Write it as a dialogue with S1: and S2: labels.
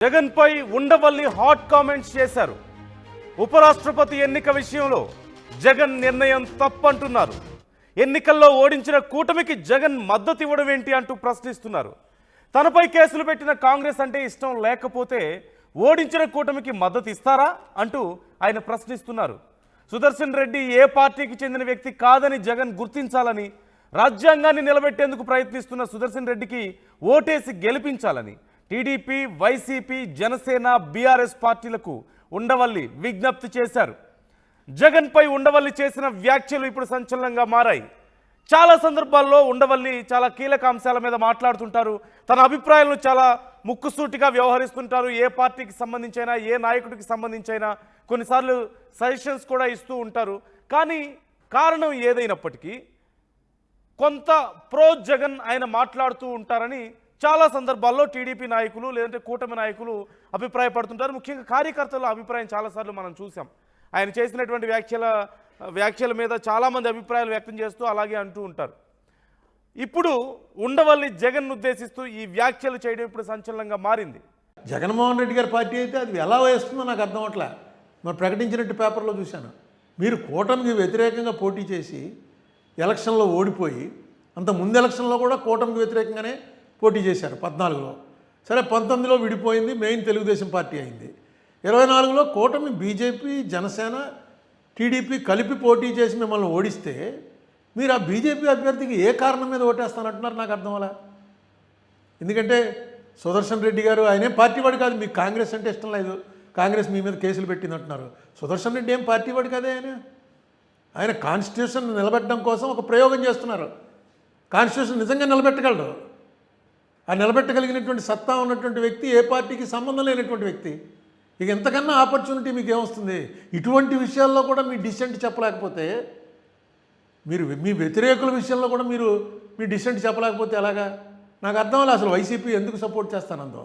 S1: జగన్ పై Undavalli hot comments చేశారు. ఉపరాష్ట్రపతి ఎన్నిక విషయంలో జగన్ నిర్ణయం తప్పంటున్నారు. ఎన్నికల్లో ఓడించిన కూటమికి జగన్ మద్దతు ఇవ్వడం ఏంటి అంటూ ప్రశ్నిస్తున్నారు. తనపై కేసులు పెట్టిన కాంగ్రెస్ అంటే ఇష్టం లేకపోతే ఓడించిన కూటమికి మద్దతు ఇస్తారా అంటూ ఆయన ప్రశ్నిస్తున్నారు. సుదర్శన్ రెడ్డి ఏ పార్టీకి చెందిన వ్యక్తి కాదని జగన్ గుర్తించాలని, రాజ్యాంగాన్ని నిలబెట్టేందుకు ప్రయత్నిస్తున్న సుదర్శన్ రెడ్డికి ఓటేసి గెలిపించాలని టీడీపీ, వైసీపీ, జనసేన, బీఆర్ఎస్ పార్టీలకు ఉండవల్లి విజ్ఞప్తి చేశారు. జగన్పై ఉండవల్లి చేసిన వ్యాఖ్యలు ఇప్పుడు సంచలనంగా మారాయి. చాలా సందర్భాల్లో ఉండవల్లి చాలా కీలక అంశాల మీద మాట్లాడుతుంటారు. తన అభిప్రాయాలను చాలా ముక్కుసూటిగా వ్యవహరిస్తుంటారు. ఏ పార్టీకి సంబంధించైనా, ఏ నాయకుడికి సంబంధించైనా కొన్నిసార్లు సజెషన్స్ కూడా ఇస్తూ ఉంటారు. కానీ కారణం ఏదైనప్పటికీ కొంత ప్రో జగన్ ఆయన మాట్లాడుతూ ఉంటారని చాలా సందర్భాల్లో టీడీపీ నాయకులు లేదంటే కూటమి నాయకులు అభిప్రాయపడుతుంటారు. ముఖ్యంగా కార్యకర్తల అభిప్రాయం చాలాసార్లు మనం చూసాం. ఆయన చేసినటువంటి వ్యాఖ్యల మీద చాలామంది అభిప్రాయాలు వ్యక్తం చేస్తూ అలాగే అంటూ ఉంటారు. ఇప్పుడు ఉండవల్లి జగన్ ఉద్దేశిస్తూ ఈ వ్యాఖ్యలు చేయడం ఇప్పుడు సంచలనంగా మారింది.
S2: జగన్మోహన్ రెడ్డి గారి పార్టీ అయితే అది ఎలా వేస్తుందో నాకు అర్థం అవట్లే. మరి ప్రకటించినట్టు పేపర్లో చూశాను. మీరు కూటమికి వ్యతిరేకంగా పోటీ చేసి ఎలక్షన్లో ఓడిపోయి, అంత ముందు ఎలక్షన్లో కూడా కూటమికి వ్యతిరేకంగానే పోటీ చేశారు 14లో. సరే 19లో విడిపోయింది, మెయిన్ తెలుగుదేశం పార్టీ అయింది. 24లో కూటమి బీజేపీ, జనసేన, టీడీపీ కలిపి పోటీ చేసి మిమ్మల్ని ఓడిస్తే మీరు ఆ బీజేపీ అభ్యర్థికి ఏ కారణం మీద ఓటేస్తానంటున్నారు నాకు అర్థం అలా. ఎందుకంటే సుదర్శన్ రెడ్డి గారు ఆయనేం పార్టీ వాడు కాదు, మీకు కాంగ్రెస్ అంటే ఇష్టం లేదు, కాంగ్రెస్ మీ మీద కేసులు పెట్టింది అంటున్నారు. సుదర్శన్ రెడ్డి ఏం పార్టీ వాడు కాదే. ఆయన కాన్స్టిట్యూషన్ నిలబెట్టడం కోసం ఒక ప్రయోగం చేస్తున్నారు. కాన్స్టిట్యూషన్ నిజంగా నిలబెట్టగలడు. ఆ నిలబెట్టగలిగినటువంటి సత్తా ఉన్నటువంటి వ్యక్తి, ఏ పార్టీకి సంబంధం లేనటువంటి వ్యక్తి. ఇక ఎంతకన్నా ఆపర్చునిటీ మీకు ఏమొస్తుంది? ఇటువంటి విషయాల్లో కూడా మీ డిసెంట్ చెప్పలేకపోతే, మీరు మీ వ్యతిరేకుల విషయంలో కూడా మీరు మీ డిసెంట్ చెప్పలేకపోతే ఎలాగా? నాకు అర్థం లేదు అసలు వైసీపీ ఎందుకు సపోర్ట్ చేస్తానందో.